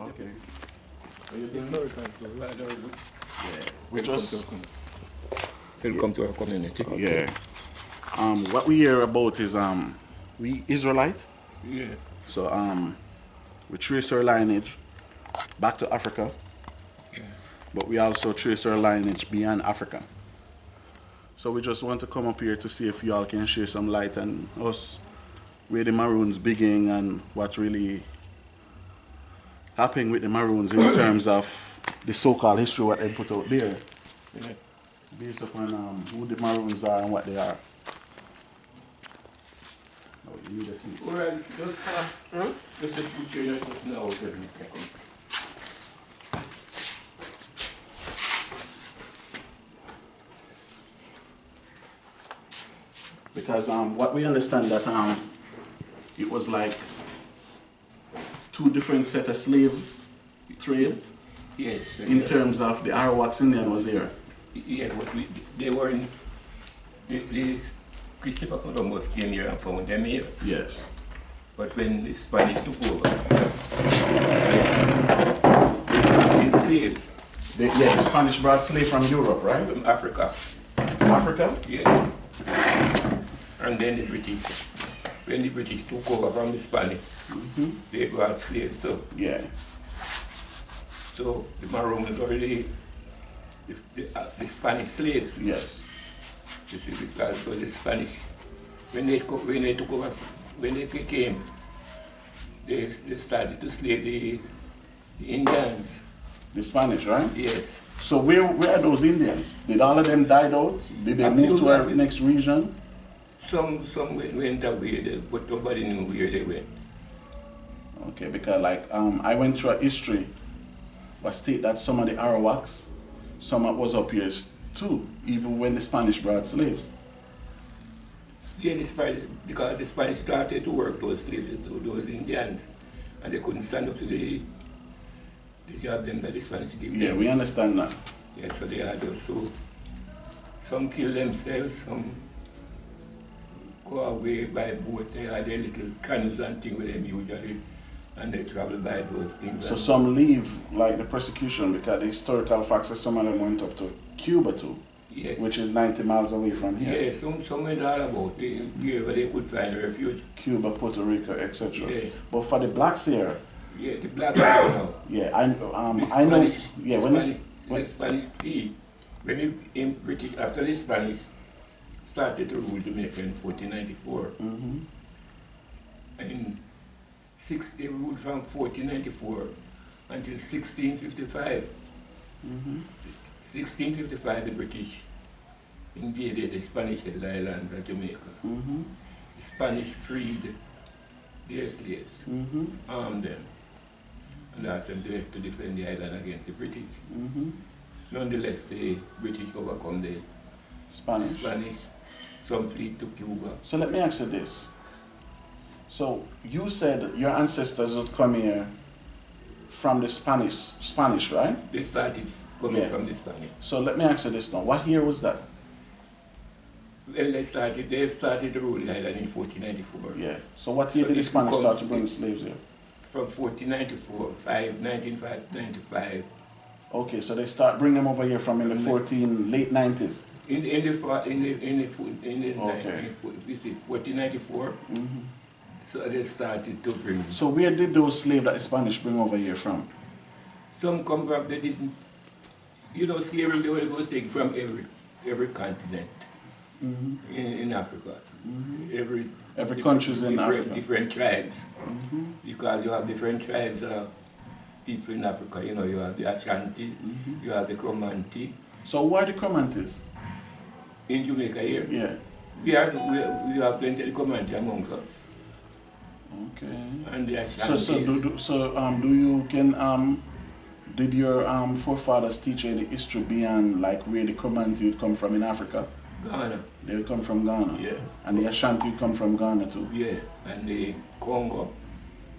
Okay. Yeah. We just welcome to our community. yeah. What we hear about is we Israelite. Yeah. So we trace our lineage back to Africa, but we also trace our lineage beyond Africa. So we just want to come up here to see if y'all can share some light on us, where the Maroons begin and what really happened with the Maroons in terms of the so-called history what they put out there, based upon who the Maroons are and what they are. Oh, you need a seat. Alright, just a picture just now. Because what we understand that it was like two different set of slave trade. Yes. In terms of the YAHAWAH Indian was here. Yeah, but they were in the Christopher Columbus came here and found them here. Yes. But when the Spanish took over, they slaves. The Spanish brought slaves from Europe, right? From Africa. Africa? Yeah. And then the British, when the British took over from the Spanish, they brought slaves. So yeah. So the Maroons were the Spanish slaves. Yes. You see, because for the Spanish, when they took over, when they came, they started to slave the Indians. The Spanish, right? Yes. So where are those Indians? Did all of them die out? Did they move to our next region? Some went away, but nobody knew where they went. Okay, because like I went through a history that state that some of the YAHAWAHs, some was up here too, even when the Spanish brought slaves. Yeah, the Spanish, because the Spanish started to work those slaves, those Indians, and they couldn't stand up to the job them that the Spanish gave them. Yeah, we understand that. Yeah, so they had those two. Some killed themselves, some go away by boat. They had their little canoes and things with them usually, and they travel by those things. So some leave like the persecution because the historical facts are some of them went up to Cuba too. Yes. Which is 90 miles away from here. Yeah, some went all about wherever they could find refuge. Cuba, Puerto Rico, etc. Yeah. But for the blacks here, yeah, the blacks now. yeah, I know. Yeah, when the Spanish when in British after the Spanish started to rule Jamaica in 1494, and they ruled from 1494 until 1655. 1655, the British invaded the Spanish-held islands of Jamaica. The Spanish freed their slaves, armed them, and asked them to defend the island against the British. Nonetheless, the British overcome the Spanish. Some fleet to Cuba. So let me ask you this. So you said your ancestors would come here from the Spanish, right? They started coming from the Spanish. So let me ask you this now. What year was that? Well, they started to rule the island in 1494. Yeah. So what year did the Spanish start to bring slaves here? From 1494, 1995. Okay, so they start bringing them over here from in the late 90s. In the 1494. So they started to bring. So where did those slaves that the Spanish bring over here from? Some come from, they didn't, slavery they were taken from every continent in Africa. Every country in Africa. Different tribes. Because you have different tribes of people in Africa. You have the Ashanti, you have the Comanche. So who are the Comanches? In Jamaica here? Yeah. We have plenty of the Comanche amongst us. Okay. And the Ashanti. Did your forefathers teach you the history beyond like where the Comanche would come from in Africa? Ghana. They would come from Ghana? Yeah. And the Ashanti would come from Ghana too? Yeah. And the Congo,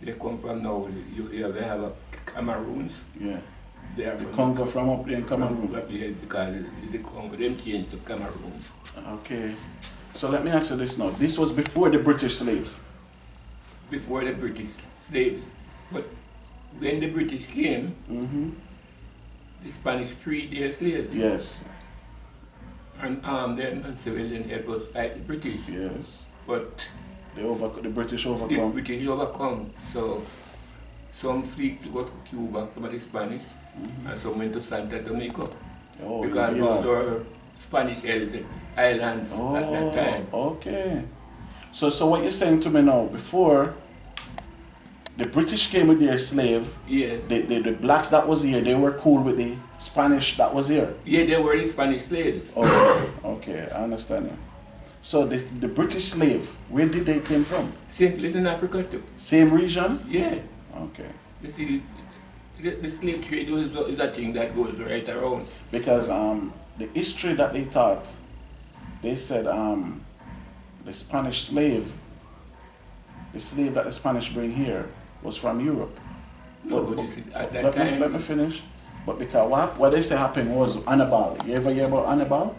they come from now, they have Cameroons. Yeah. They are the Congo from up there in Cameroon? Yeah, because the Congo, them changed to Cameroon. Okay. So let me ask you this now. This was before the British slaves? Before the British slaves. But when the British came, the Spanish freed their slaves Yes. and armed them and civilian help us fight the British. Yes. But The British the overcome. British overcome. So some fleet go to Cuba, some of the Spanish, and some went to Santa Domingo. Oh, Because yeah. those were Spanish held islands at that time. Okay. So what you're saying to me now, before the British came with their slave, Yes. the blacks that was here, they were cool with the Spanish that was here. Yeah, they were the Spanish slaves. Okay, okay, I understand you. So the British slave, where did they came from? Same place in Africa too. Same region? Yeah. Okay. You see, the slave trade is a thing that goes right around. Because the history that they taught, they said the Spanish slave, the slave that the Spanish bring here was from Europe. No, but you see, at that let time, me finish. But because what they say happened was Hannibal. You ever hear about Hannibal?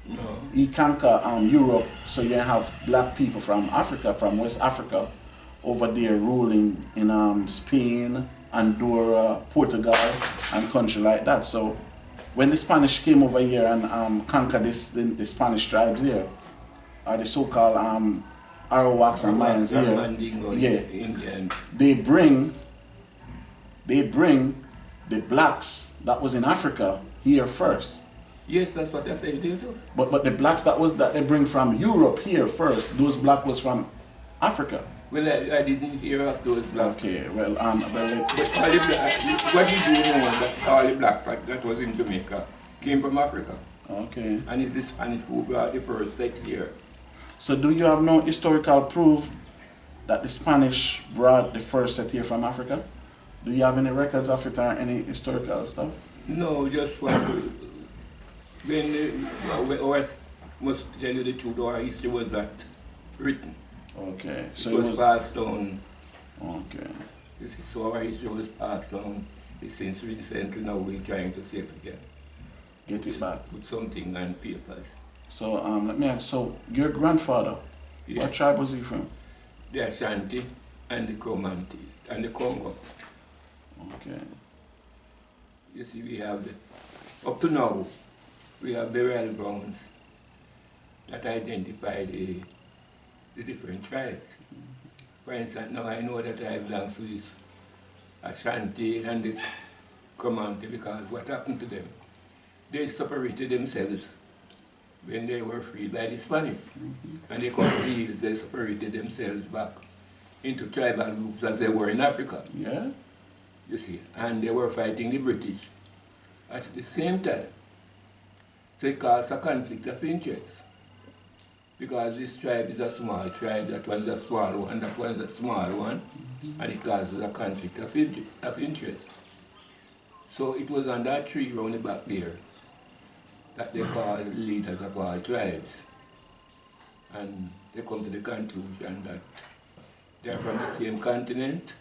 no. He conquer Europe, so you have black people from Africa, from West Africa, over there ruling in Spain, Andorra, Portugal, and country like that. So when the Spanish came over here and conquered the Spanish tribes here, or the so-called Arawaks and Mayans here, Mandingo, yeah, Indian. they bring the blacks that was in Africa here first. Yes, that's what I said there too. But the blacks that they bring from Europe here first, those black was from Africa. Well, I didn't hear of those blacks. Okay, well, But all the blacks, what you do know that all the blacks that was in Jamaica came from Africa. okay. And it's the Spanish who brought the first set here. So do you have no historical proof that the Spanish brought the first set here from Africa? Do you have any records of it or any historical stuff? No, just what I must tell you the truth, our history was not written. Okay, so It was passed on. okay. You see, so our history was passed on. Since recently now we're trying to save it again. Get it back. Put something on papers. So let me ask. So your grandfather, Yeah. what tribe was he from? The Ashanti and the Comanche and the Congo. Okay. You see, we have up to now, we have burial grounds that identify the different tribes. For instance, now I know that I belong to this Ashanti and the Comanche because what happened to them? They separated themselves when they were freed by the Spanish. And they come to the hills, they separated themselves back into tribal groups as they were in Africa. Yeah. You see, and they were fighting the British at the same time. So it caused a conflict of interest. Because this tribe is a small tribe, that one's a small one, that one's a small one, and it causes a conflict of interest. So it was on that tree round the back there that they call the leaders of all tribes. And they come to the conclusion that they're from the same continent,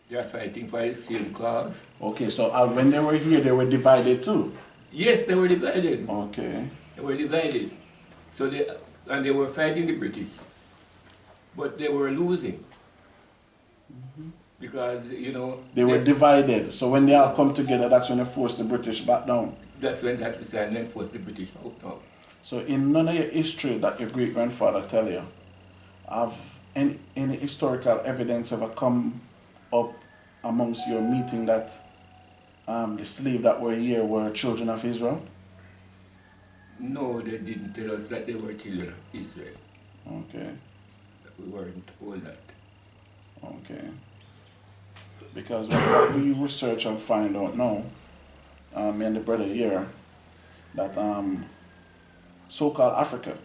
they are fighting for the same cause. Okay, so when they were here, they were divided too? Yes, they were divided. Okay. They were divided. So they were fighting the British, but they were losing. Because, you know... They were divided, so when they all come together, that's when they forced the British back down? That's when that's the time they forced the British out now. So in none of your history that your great-grandfather tell you, have any historical evidence ever come up amongst your meeting that the slaves that were here were children of Israel? No, they didn't tell us that they were children of Israel. Okay, We weren't told that. okay. Because what we research and find out now, me and the brother here, that so-called Africa,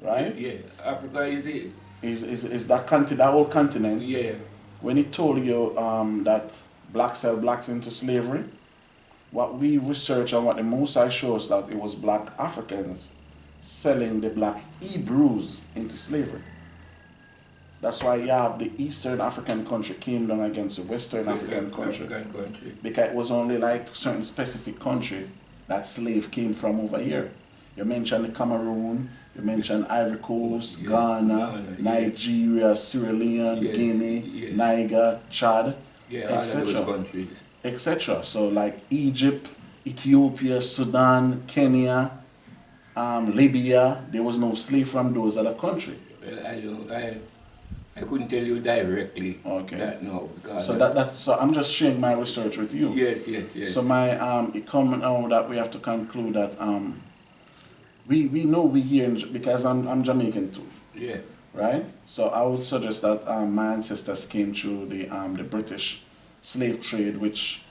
right? Yeah, Africa is it. Is that that whole continent. Yeah. When he told you that blacks sell blacks into slavery, what we research and what the Mosai shows that it was black Africans selling the black Hebrews into slavery. That's why you have the Eastern African country came down against the Western African country. Because it was only like certain specific country that slave came from over here. You mentioned the Cameroon, you mentioned Ivory Coast, Ghana, Nigeria, Sierra Leone, Guinea, Niger, Chad. Yeah, all of those etc. countries. etc. So like Egypt, Ethiopia, Sudan, Kenya, Libya, there was no slave from those other countries. Well, I couldn't tell you directly Okay. that now because So that's I'm just sharing my research with you. yes. So my it comes out that we have to conclude that we know we here because I'm Jamaican too, Yeah. right? So I would suggest that my ancestors came through the British slave trade, which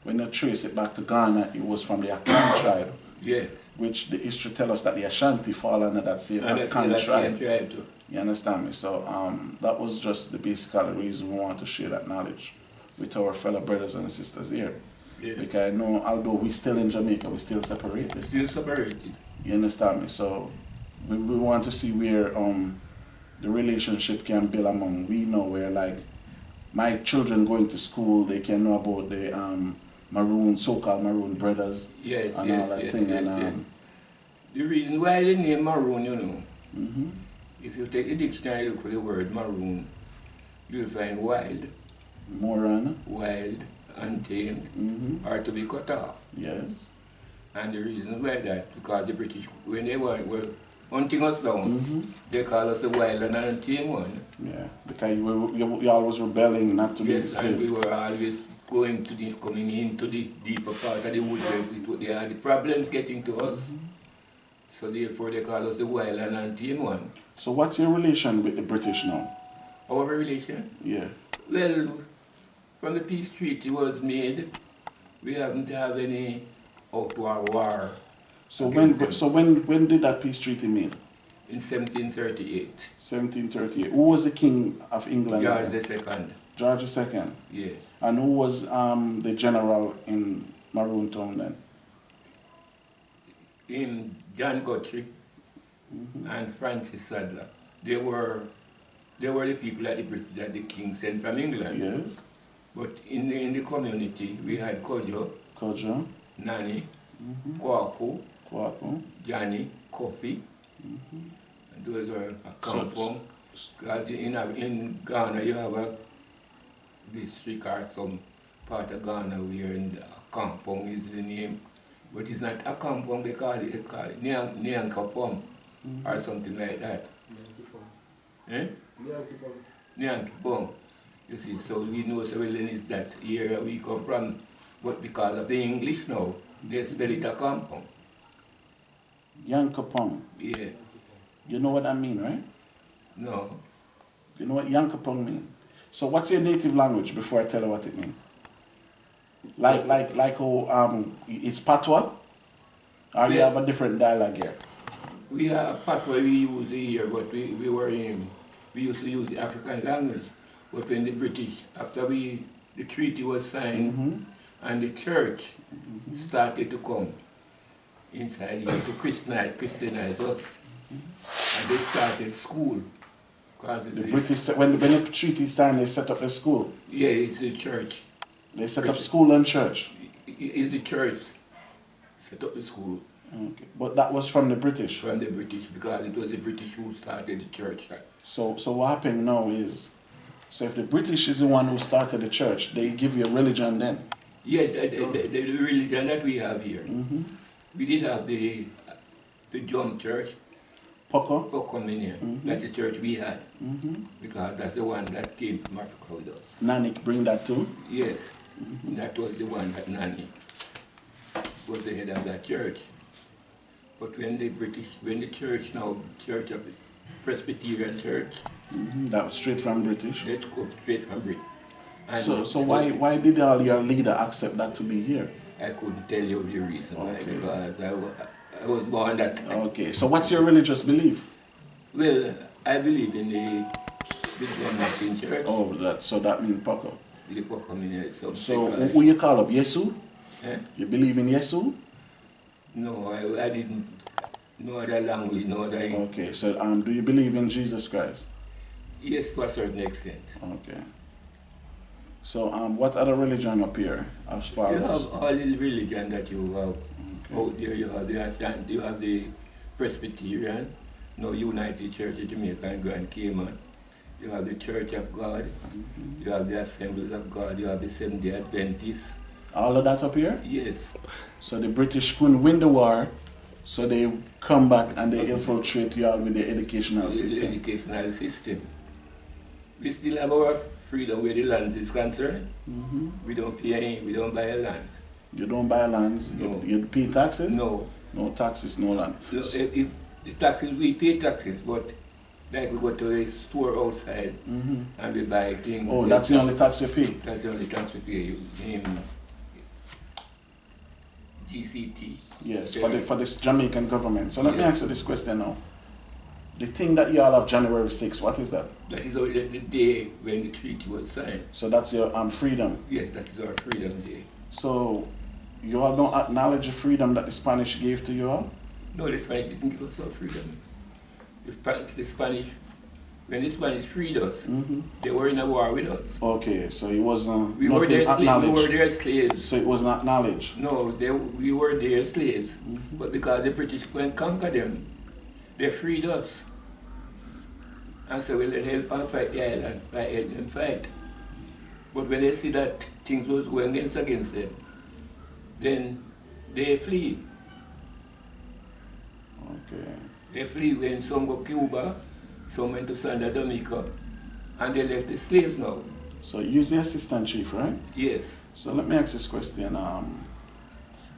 when you trace it back to Ghana, it was from the Akan tribe, Yes. which the history tells us that the Ashanti fall under that same And that's the Akan same tribe. tribe too. You understand me? So that was just the basic reason we want to share that knowledge with our fellow brothers and sisters here. Yes. Because I know, although we're still in Jamaica, we're still separated. Still separated. You understand me? So we want to see where the relationship can build among. We know where, like, my children going to school, they can know about the maroon, so-called maroon brothers Yes, and all that thing. And the reason why the name maroon, you know, mhm. if you take a dictionary, look for the word maroon, you'll find wild, Moran. wild, untamed, Mhm. or to be cut off. Yes. And the reason why that, because the British, when they were hunting us down, Mhm. they call us the wild and untamed one. Yeah. Because you always rebelling not to be Yes, and we enslaved. were always coming into the deeper part of the wood where they had the problems getting to us. So therefore they call us the wild and untamed one. So what's your relation with the British now? Our relation? Yeah. Well, from the peace treaty was made, we haven't had any outwar war So against them. when did that peace treaty made? In 1738. 1738. Who was the king of England? George then? II. George II. Yeah. And who was the general in Maroon Town then? In John Guthrie and Francis Sadler. They were the people that the king sent from England. Yes. But in the community we had Kojo, Kojo, Nani, Kwaku, Kwaku. Johnny, Kofi. And those are a So- kampong. Because in Ghana you have a district or some part of Ghana where in kampong is the name. But it's not a kampong, they call it Nyang Kapong or something like that. Eh? Nyang Kapong. You see, so we know so well is that area we come from. But because of the English now, they spell it a kampong. Yankapong. Yeah. You know what that mean, right? No. You know what Yankapong mean? So what's your native language before I tell you what it means? Like how it's patois? Or you Yeah. have a different dialogue here? We have a part where we use it here, but we used to use the African language. But when the British, after the treaty was signed and the church started to come inside here to Christianize us, and they started school. The British, when the treaty signed, they set up a school. Yeah, it's the church. They set up school and church. It's the church set up the school Okay. But that was from the British. from the British because it was the British who started the church. So what happened now is, so if the British is the one who started the church, they give you a religion then. Yes, the religion that we have here. We did have the John Church, Poco? Pocominia. That's the church we had because that's the one that came from Africa with us. Nanik bring that too? Yes, that was the one that Nani was the head of that church. But when the church now, Church of Presbyterian Church, That was straight from British. it comes straight from Britain. And So why did all your leader accept that to be here? I couldn't tell you the reason why, Okay. because I was born that time. Okay, so what's your religious belief? Well, I believe in the John Martin Church, Oh, that means Poco. the Pocominia. So who you call up? Yesu? Eh? You believe in Yesu? No, I didn't know other language, no other. Okay, so do you believe in Jesus Christ? Yes, to a certain extent. Okay. So what other religion up here as far You as? have all the religion that you have Okay. out there. You have the Ashanti, you have the Presbyterian, no United Church of Jamaica and Grand Cayman. You have the Church of God. You have the Assemblies of God. You have the Seventh-day Adventists. All of that up here? Yes. So the British couldn't win the war, so they come back and they infiltrate you all with the educational system. The educational system. We still have our freedom where the land is concerned. We don't pay any, we don't buy a land. You don't buy lands? No. You pay taxes? No. No taxes, no land. No, if the taxes, we pay taxes, but like we go to a store outside and we buy things. Oh, that's the only tax you pay? That's the only tax we pay. GCT. Yes, for this Jamaican government. So let me ask you this question now. The thing that you all have January 6th, what is that? That is the day when the treaty was signed. So that's your freedom? Yes, that is our freedom day. So you all don't acknowledge the freedom that the Spanish gave to you all? No, the Spanish didn't give us our freedom. The Spanish, when the Spanish freed us, they were in a war with us. Okay, so it wasn't We were their slaves. So it wasn't acknowledged? No, we were their slaves. But because the British went and conquered them, they freed us. And so we let them fight the island, let them fight. But when they see that things was going against them, then they flee. Okay. They flee when some go Cuba, some went to Santa Domingo, and they left the slaves now. So you're the assistant chief, right? Yes. So let me ask this question.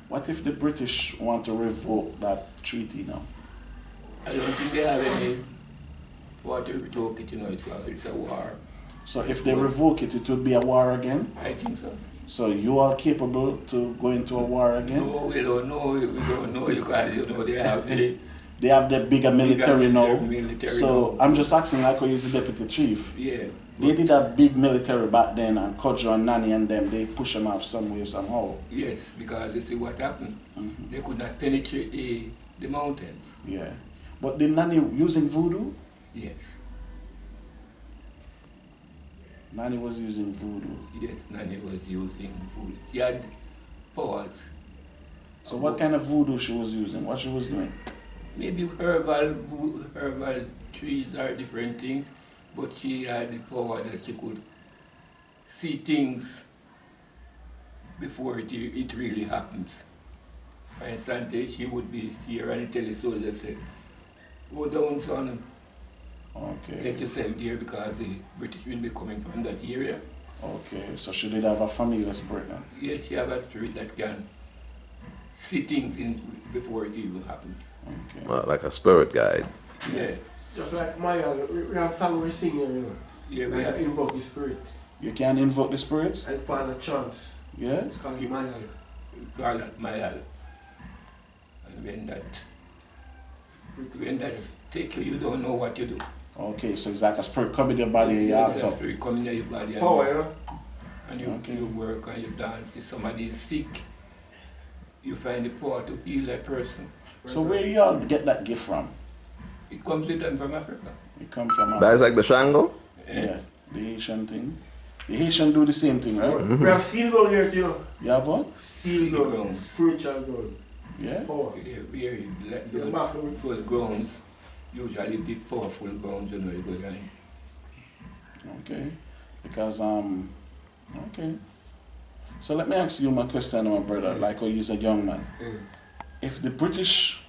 What if the British want to revoke that treaty now? I don't think they have any power to revoke it, it's a war. So if they revoke it, it would be a war again? I think so. So you are capable to go into a war again? No, we don't know, because they have the... They have the bigger military now. So I'm just asking, like, who is the deputy chief? Yeah. They did have big military back then, and Kodjo and Nani and them, they push them off some way, somehow. Yes, because you see what happened. They could not penetrate the mountains. Yeah. But did Nani using voodoo? Yes. Nani was using voodoo. Yes, Nani was using voodoo. She had powers. So what kind of voodoo she was using? What she was doing? Maybe herbal trees are different things, but she had the power that she could see things before it really happens. For instance, she would be here and tell the soldiers, say, go down, son. Okay. Get yourself there because the British will be coming from that area. Okay, so she did have a familiar spirit then? Yes, she have a spirit that can see things before it even happens. Okay. Well, like a spirit guide. Yeah. Just like Maya, we have song we sing here, Yeah, we and have. invoke the spirit. You can invoke the spirits? And find a chance. Yeah? It's called Maya. Call that Mayal. And when that take you, you don't know what you do. Okay, so it's like a spirit come in your body and you Yeah, have it's a to... spirit coming in your body and, Power, and you, Okay. you work and you dance. If somebody is sick, you find the power to heal that person. So where y'all get that gift from? It comes with them from Africa. It comes from... That's like the Shango? Yeah, the Haitian thing. The Haitian do the same thing, right? We have seal ground here, you know. You have what? Seal Seal ground. ground. Spiritual ground. Yeah? Power. Those grounds, usually the powerful grounds, you go down. Okay. Because, okay. So let me ask you my question, my brother, like when you're a young man. If the British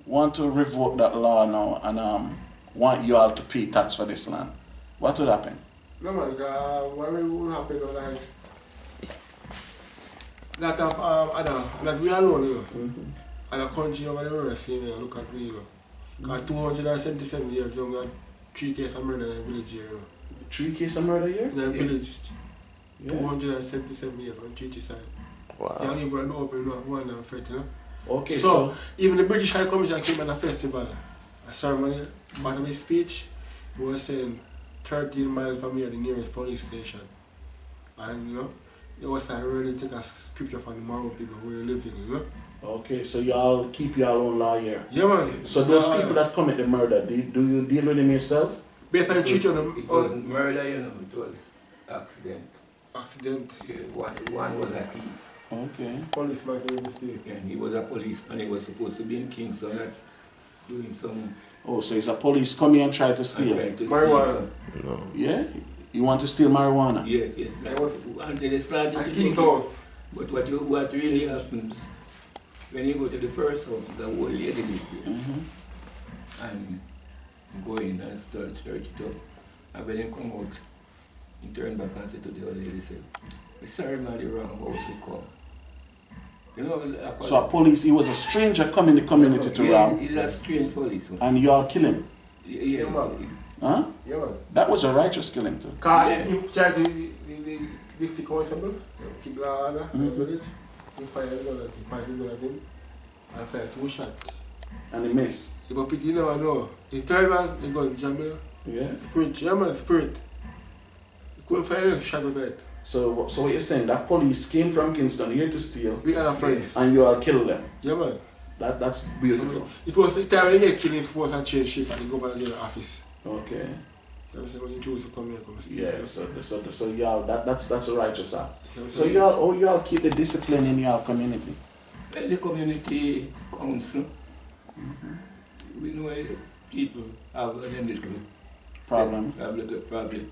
want to revoke that law now and want you all to pay tax for this land, what would happen? No man, what will happen like that of that we alone, you know. Other country over the world same, you know, look at me, you know. Because 277 years young, we had 3 cases of murder in the village here, you know. 3 cases of murder here? In the village, Yeah. 277 years on treaty side. Wow. Can't even open one and fight, you know. Okay, So, even the British High Commission came at a festival, a ceremony, part of his speech, he was saying 13 miles from here, the nearest police station. And, you know, it was like really take a scripture from the Maroon people who were living, you know. Okay, so y'all keep your own law here. Yeah, man. So those people that commit the murder, do you deal with them yourself? Based on the treaty on It wasn't murder, you know, it was accident. accident, Yeah, one was a thief. Okay. policeman can mistake. And he was a policeman, he was supposed to be in Kingston at doing some. Oh, so it's a police come here and try to steal? Marijuana. No. Yeah? You want to steal marijuana? Yes, yes. Until they started I to think take it. off. But what really happens when you go to the first house, the old lady lives there. And go in and start search it up. And when you come out, you turn back and say to the old lady, say, "We're sorry, man, the wrong house we come." You know, So a police, he was a stranger coming in the community to rob, he's a strange police. and you all kill him? Yeah, Huh? Yeah, man. That was a righteous killing too. Because Yeah. you try to be the constable, keep law order in the village, you fire the gun at him, point the gun at him, and fire 2 shots. And he missed. But people never know. The third one, the gun jam him. Yeah. Spirit, yeah man, spirit. You couldn't fire a shot at it. So what you're saying, that police came from Kingston here to steal, We are friends. and you all killed them. Yeah man. That's beautiful. It was the time when they killed him, supposed to change shift at the governor office. Okay. So I said, when you choose to come here, come steal. Yeah. So y'all, that's a righteous act. So So y'all keep the discipline in your community. well, the community council, we know people have a little Problem. Have little problem.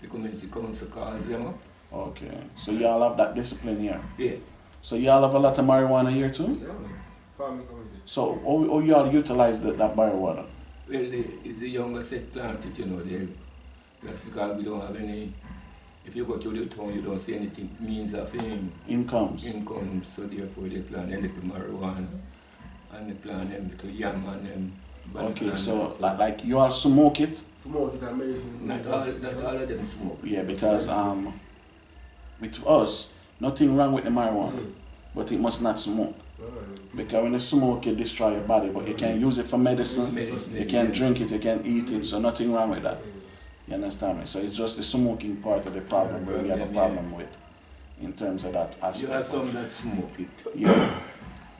The community council calls them up. Okay. So y'all have that discipline here. Yeah. So y'all have a lot of marijuana here too. Yeah, man. farming community. So how y'all utilize that marijuana? Well, it's the younger set planted, you know, that's because we don't have any, if you go to the town, you don't see anything, means of Incomes. income, so therefore they plant a little marijuana, and they plant them little yam and them. Okay, so like you all smoke it? Smoke it and medicine. Not all of them smoke. Yeah, because with us, nothing wrong with the marijuana, but it must not smoke. Because when you smoke, you destroy your body, but you can use it for medicine, you can drink it, you can eat it, so nothing wrong with that. You understand me? So it's just the smoking part of the problem where we have a problem with, in terms of that aspect. You have some that smoke it, Yeah.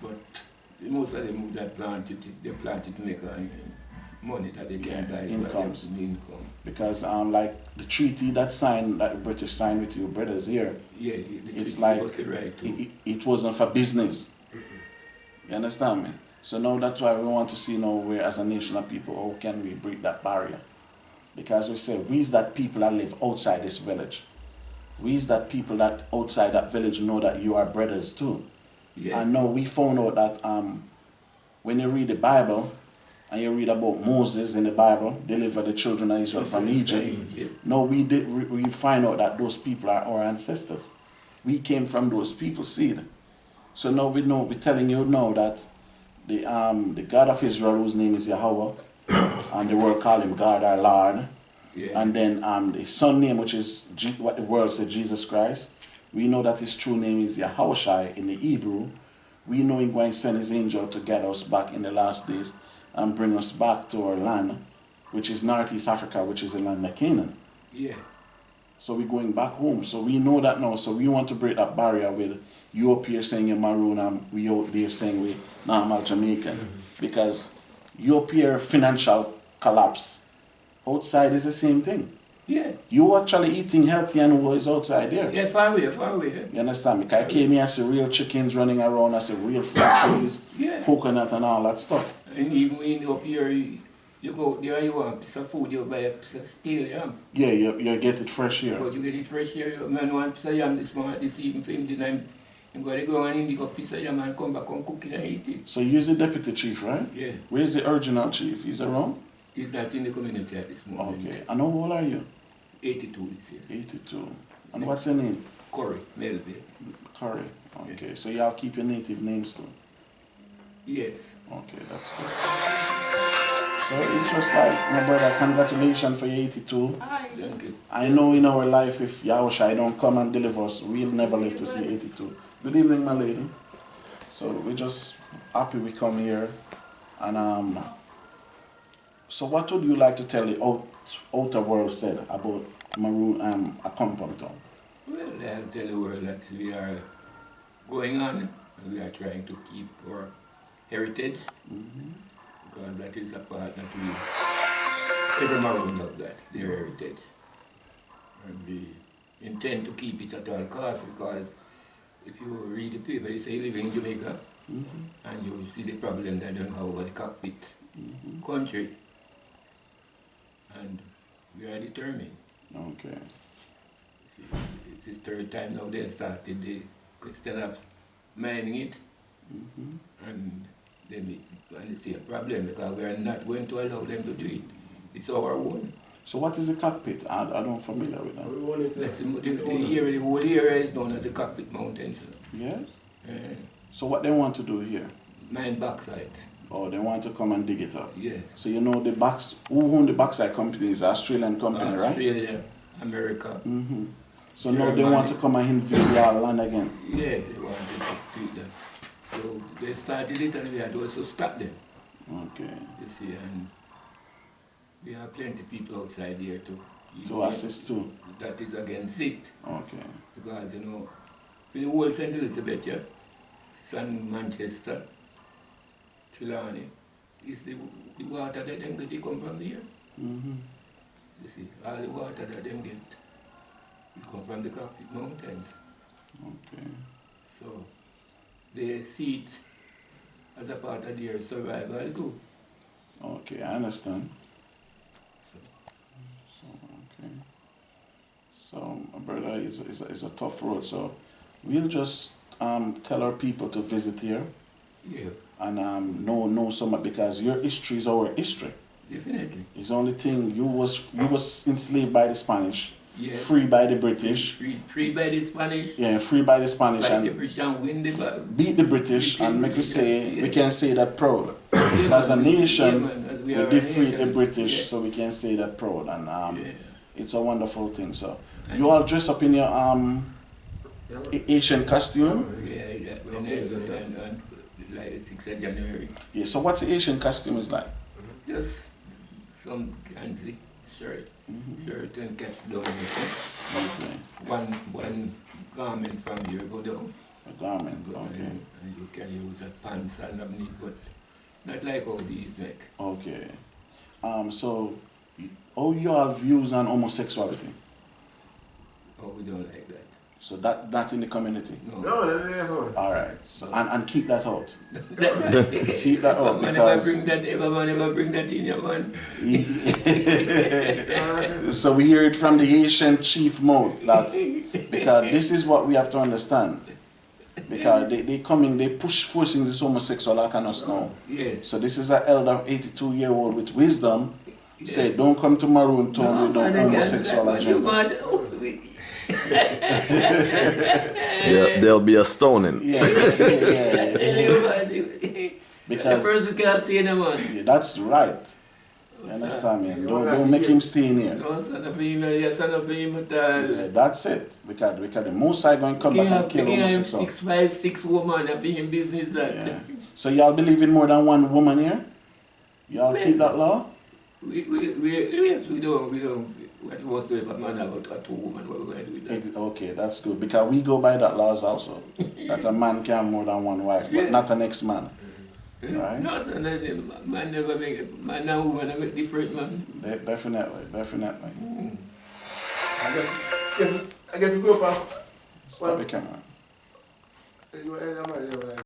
but most of them that plant it, they plant it to make money that they can buy incomes. Income. Because like the treaty that the British signed with you brothers here, Yeah, it's like right it wasn't for business. You understand me? So now that's why we want to see now where as a nation of people, how can we break that barrier? Because we say, we is that people that live outside this village. We is that people that outside that village know that you are brothers too. Yeah. And now we found out that when you read the Bible, and you read about Moses in the Bible, deliver the children of Israel from Egypt. No, we find out that those people are our ancestors. We came from those people's seed. So now we're telling you now that the God of Israel, whose name is YAHAWAH, and the world call him God our Lord, and then the son name, which is what the world said, Jesus Christ. We know that his true name is YAHAWAH in the Hebrew. We know he's going to send his angel to get us back in the last days and bring us back to our land, which is Northeast Africa, which is the land of Canaan. Yeah. So we're going back home. So we know that now. So we want to break that barrier with you up here saying you're maroon and we out there saying we're normal Jamaican. Because you up here financial collapse. Outside is the same thing. Yeah. You actually eating healthy and who is outside there. Yeah, far away. Yeah. You understand me? Because I came here, I see real chickens running around, I see real fruit trees, coconut and all that stuff. And even when you up here, you go there, you want a piece of food, you buy a piece of steel yam. Yeah, you get it fresh here. But you get it fresh here, you man want a piece of yam this evening for him tonight. You go to go and indic a piece of yam and come back and cook it and eat it. So you're the deputy chief, right? Yeah. Where's the original chief? He's around? He's not in the community at this moment. Okay. And how old are you? 82 this year. 82. And what's your name? Corey, Melville. Curry. Okay. So y'all keep your native names too? Yes. Okay, that's good. So it's just like, my brother, congratulations for your 82. Thank you. I know in our life, if YAHAWAH don't come and deliver us, we'll never live to see 82. Good evening, my lady. So we're just happy we come here. And so what would you like to tell the outer world said about Maroon a compound town? Well, I'll tell the world that we are going on and we are trying to keep our heritage. Because that is a part that every Maroon does that, their heritage. And we intend to keep it at all costs because if you read the paper, you say you live in Jamaica and you see the problem that don't have over the cockpit country. And we are determined. Okay. It's the third time now they started the question of mining it. And then it's a problem because we are not going to allow them to do it. It's our own. So what is the cockpit? I don't familiar with that. We want it. The whole area is known as the Cockpit Mountains. Yes? Uh, So what they want to do here? mine backside. Oh, they want to come and dig it up. Yeah. So you know who own the backside company is an Australian company, right? Australia, America. So now they want to come and invade our land again. Yeah, they wanted to do that. So they started it and we had to also stop them. Okay. You see, and we have plenty of people outside here To assist too. that is against it. Okay. Because, you know, for the whole St. Elizabeth, yeah, San Manchester, Trelawney, is the water that them get, it come from here. You see, all the water that them get, it come from the Cockpit Mountains. Okay. So, they see it as a part of their survival too. Okay, I understand. So, Okay. So, brother, it's a tough road. So, we'll just tell our people to visit here yeah, and know so much because your history is our history. definitely. It's the only thing you was enslaved by the Spanish, Yeah. free by the British. Free by the Spanish, Yeah, free by the Spanish fight the and British and win the battle. beat the British and make we say we can say that proud. As a Yeah, nation, man, as we are a defeat the nation. British, Yeah. so we can say that proud, and Yeah. it's a wonderful thing. So you all dress up in your Asian costume. Yeah, and like the 6th of January. Yeah. So what's the Asian costume is like? Just some fancy shirt and catch down. Okay. One garment from here go down. A garment. Okay. And you can use a pants underneath, but not like all these make. Okay. So how you all views on homosexuality? Oh, we don't like that. So that in the community. No. No, that's not. All right. So and keep that out. That- Keep that out man never because. bring that, man never bring that in your man. So we hear it from the Haitian chief mouth that because this is what we have to understand. Because they coming, they forcing this homosexual like on us now. Yes. So this is an elder 82-year-old with wisdom. Say, don't come to Maroon Town with no homosexual agenda. There'll be a stoning. Yeah. The Because person can't see no man. yeah, that's right. You understand me? Don't make him stay in here. No son of him, yes, son of him at all. Yeah, that's it. Because the most side going to come back and kill homosexual. 6'5", 6 woman, I think him business that. Yeah. So y'all believe in more than one woman here? Y'all keep that law? Yes, we don't. Whatsoever man about a 2 woman, what we're going to do with that? Okay, that's good. Because we go by that laws also. That a man can have more than one wife, but not an ex-man. Right? Not another man never make man and woman make different man. Definitely. I guess we go back. Stop the camera.